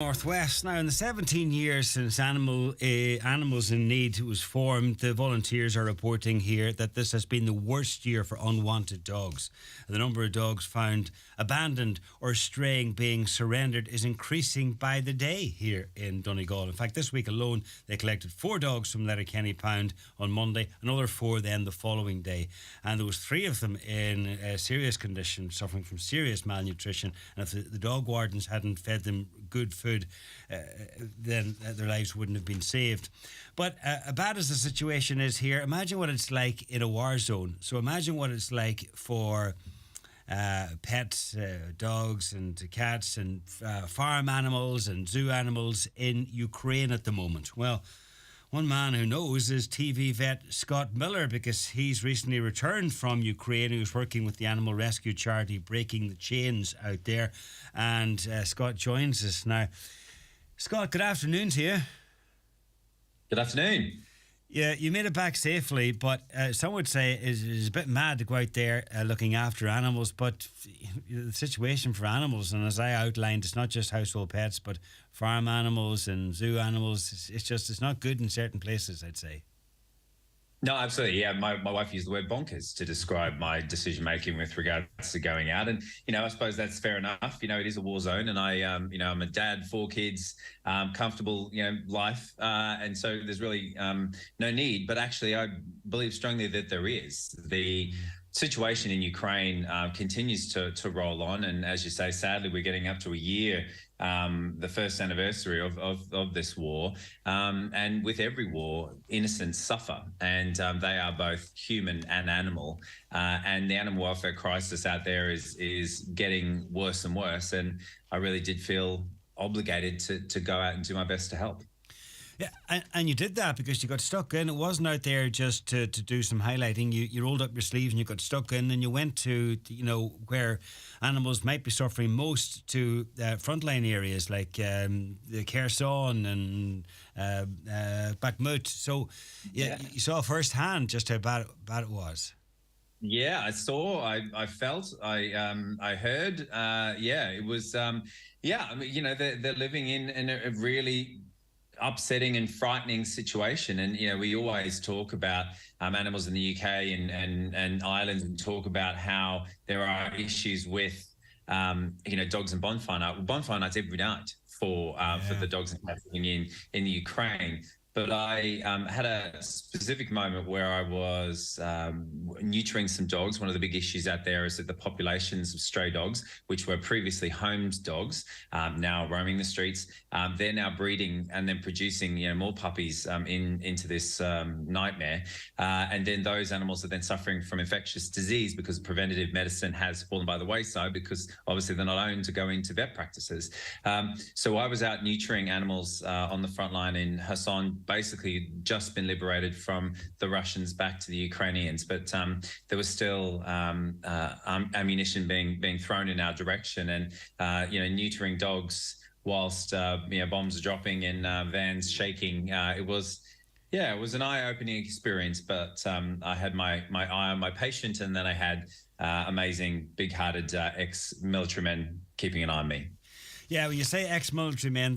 Northwest. Now, in the 17 years since Animals in Need was formed, the volunteers are reporting here that this has been the worst year for unwanted dogs. The number of dogs found abandoned or straying being surrendered is increasing by the day here in Donegal. In fact, this week alone, they collected 4 dogs from Letterkenny Pound on Monday, another 4 then the following day. And there was 3 of them in serious condition, suffering from serious malnutrition. And if the dog wardens hadn't fed them good food, then their lives wouldn't have been saved. But bad as the situation is here, imagine what it's like in a war zone. So imagine what it's like for pets, dogs and cats and farm animals and zoo animals in Ukraine at the moment. Well, one man who knows is TV vet Scott Miller, because he's recently returned from Ukraine. He was working with the animal rescue charity Breaking the Chains out there. And Scott joins us now. Scott, good afternoon to you. Good afternoon. Yeah, you made it back safely, but some would say it's a bit mad to go out there looking after animals. But the situation for animals, and as I outlined, it's not just household pets, but farm animals and zoo animals. It's not good in certain places, I'd say. No, absolutely. Yeah, my wife used the word bonkers to describe my decision making with regards to going out, and I suppose that's fair enough. It is a war zone, and I'm a dad, 4 kids, comfortable, life, and so there's really no need. But actually, I believe strongly that there is. The situation in Ukraine continues to roll on, and as you say, sadly, we're getting up to a year, the first anniversary of this war, and with every war, innocents suffer, and they are both human and animal, and the animal welfare crisis out there is getting worse and worse, and I really did feel obligated to go out and do my best to help. Yeah, and you did that because you got stuck in. It wasn't out there just to do some highlighting. You rolled up your sleeves and you got stuck in, and you went to, where animals might be suffering most, to frontline areas like the Kherson and Bakhmut. So, you saw firsthand just how bad it was. Yeah, I saw, I felt, I heard. It was, they're living in a really upsetting and frightening situation, and we always talk about animals in the UK and Ireland, and talk about how there are issues with dogs and bonfire night. Well, bonfire night's every night for the dogs and cats living in the Ukraine. But I had a specific moment where I was neutering some dogs. One of the big issues out there is that the populations of stray dogs, which were previously homed dogs, now roaming the streets, they're now breeding and then producing more puppies into this nightmare. And then those animals are then suffering from infectious disease because preventative medicine has fallen by the wayside, because obviously they're not owned to go into vet practices. So I was out neutering animals on the front line in Kherson, basically just been liberated from the Russians back to the Ukrainians, but there was still ammunition being thrown in our direction, and neutering dogs whilst bombs are dropping and vans shaking. It was an eye-opening experience, but I had my eye on my patient, and then I had amazing, big-hearted ex-military men keeping an eye on me. Yeah, when you say ex-military men,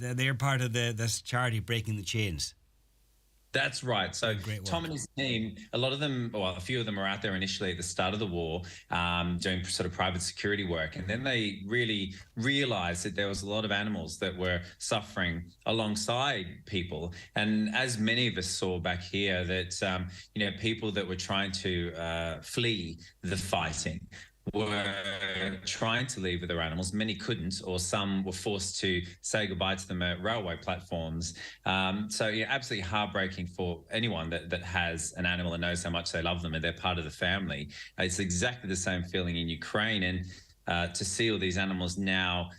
they're part of this charity Breaking the Chains. That's right. So Tom and his team, a few of them were out there initially at the start of the war, doing sort of private security work. And then they really realized that there was a lot of animals that were suffering alongside people. And as many of us saw back here, that, people that were trying to flee the fighting were trying to leave with their animals. Many couldn't, or some were forced to say goodbye to them at railway platforms. Absolutely heartbreaking for anyone that has an animal and knows how much they love them and they're part of the family. It's exactly the same feeling in Ukraine, and to see all these animals now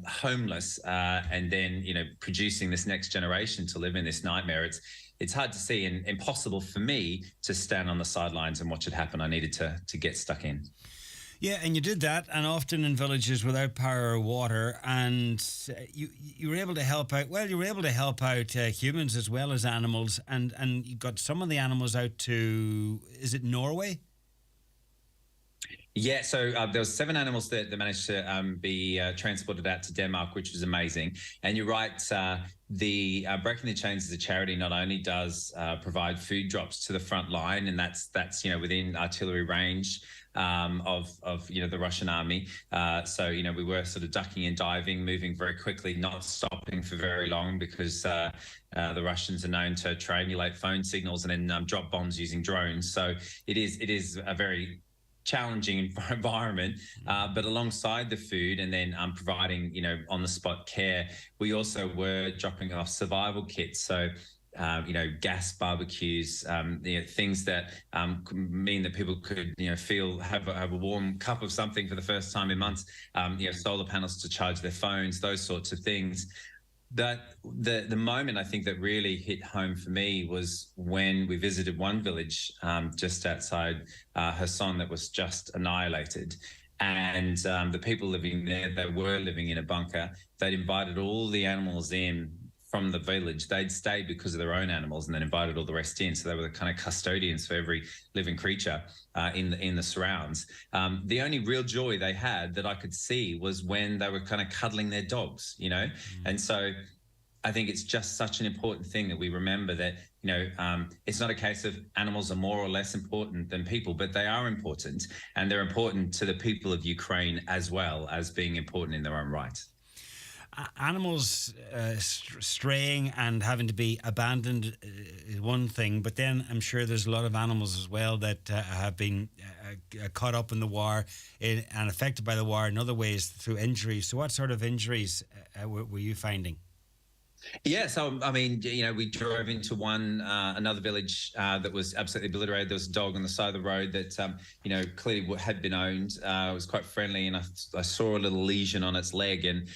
homeless, and then producing this next generation to live in this nightmare. It's hard to see, and impossible for me to stand on the sidelines and watch it happen. I needed to get stuck in. Yeah, and you did that, and often in villages without power or water, and you were able to help out. Well, you were able to help out humans as well as animals, and you got some of the animals out to, is it Norway? Yeah, so there was 7 animals that managed to be transported out to Denmark, which was amazing. And you're right, the Breaking the Chains is a charity not only does provide food drops to the front line, and that's within artillery range of the Russian army. So we were sort of ducking and diving, moving very quickly, not stopping for very long because the Russians are known to triangulate phone signals and then drop bombs using drones. So it is a very challenging environment, but alongside the food and then providing on the spot care, we also were dropping off survival kits. So gas barbecues, things that mean that people could, have a warm cup of something for the first time in months. Solar panels to charge their phones, those sorts of things. That the moment I think that really hit home for me was when we visited one village just outside Kherson that was just annihilated. And the people living there, they were living in a bunker. They'd invited all the animals in from the village. They'd stayed because of their own animals and then invited all the rest in. So they were the kind of custodians for every living creature in the surrounds. The only real joy they had that I could see was when they were kind of cuddling their dogs, And so I think it's just such an important thing that we remember that, it's not a case of animals are more or less important than people, but they are important, and they're important to the people of Ukraine as well as being important in their own right. Animals straying and having to be abandoned is one thing, but then I'm sure there's a lot of animals as well that have been caught up in the war and affected by the war in other ways through injuries. So what sort of injuries were you finding? Yeah, so I mean, we drove into another village that was absolutely obliterated. There was a dog on the side of the road that, clearly had been owned. It was quite friendly, and I saw a little lesion on its leg, and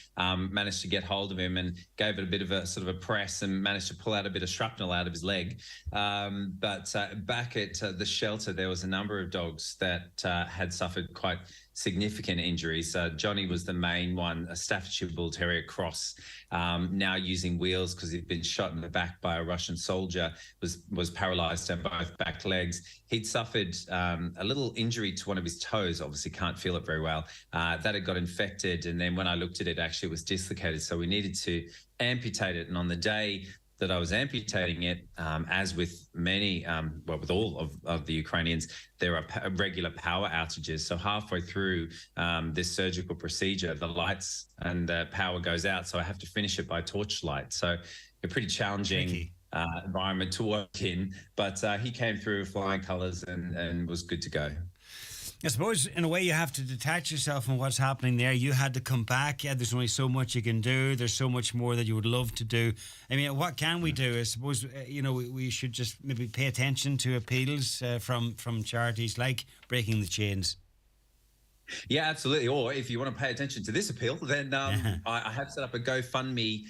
managed to get hold of him and gave it a bit of a sort of a press, and managed to pull out a bit of shrapnel out of his leg. But back at the shelter, there was a number of dogs that had suffered quite significant injuries. Johnny was the main one, a Staffordshire Bull Terrier cross, now using wheels because he'd been shot in the back by a Russian soldier, was paralyzed on both back legs. He'd suffered a little injury to one of his toes, obviously can't feel it very well. That had got infected, and then when I looked at it, actually it was dislocated. So we needed to amputate it. And on the day that I was amputating it, as with many, with all of the Ukrainians, there are regular power outages. So halfway through this surgical procedure, the lights and the power goes out. So I have to finish it by torchlight. So a pretty challenging environment to work in. But he came through flying colours and was good to go. I suppose in a way you have to detach yourself from what's happening there. You had to come back. Yeah, there's only so much you can do. There's so much more that you would love to do. I mean, what can we do? I suppose we should just maybe pay attention to appeals from charities like Breaking the Chains. Yeah, absolutely. Or if you want to pay attention to this appeal, then I have set up a GoFundMe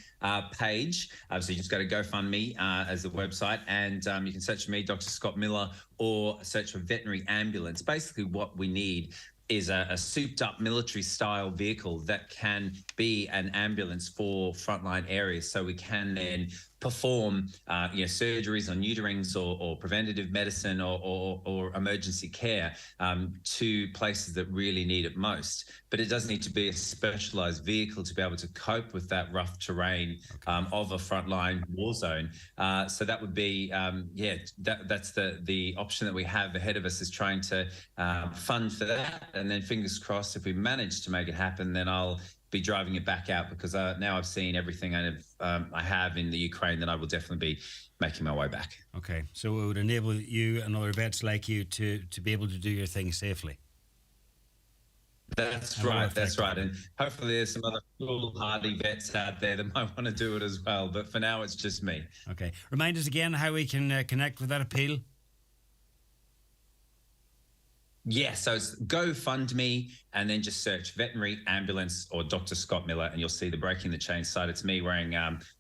page. So you just go to GoFundMe as the website, and you can search for me, Dr. Scott Miller, or search for veterinary ambulance. Basically, what we need is a souped-up military-style vehicle that can be an ambulance for frontline areas, so we can then perform surgeries on neuterings or preventative medicine or emergency care to places that really need it most. But it does need to be a specialized vehicle to be able to cope with that rough terrain of a frontline war zone. So that would be, that's the option that we have ahead of us, is trying to fund for that. And then fingers crossed, if we manage to make it happen, then I'll be driving it back out, because now I've seen everything I have in the Ukraine, then I will definitely be making my way back. Okay, so it would enable you and other vets like you to be able to do your thing safely. That's right, that's right. And hopefully there's some other foolhardy vets out there that might want to do it as well. But for now, it's just me. Okay. Remind us again how we can connect with that appeal. Yeah, so it's GoFundMe, and then just search veterinary ambulance or Dr. Scott Miller, and you'll see the Breaking the Chains side. It's me wearing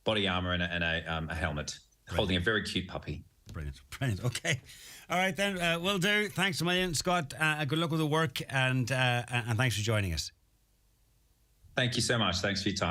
body armor and a helmet, holding a very cute puppy. Brilliant. Okay. All right, then. Will do. Thanks a million, Scott. Good luck with the work, and thanks for joining us. Thank you so much. Thanks for your time.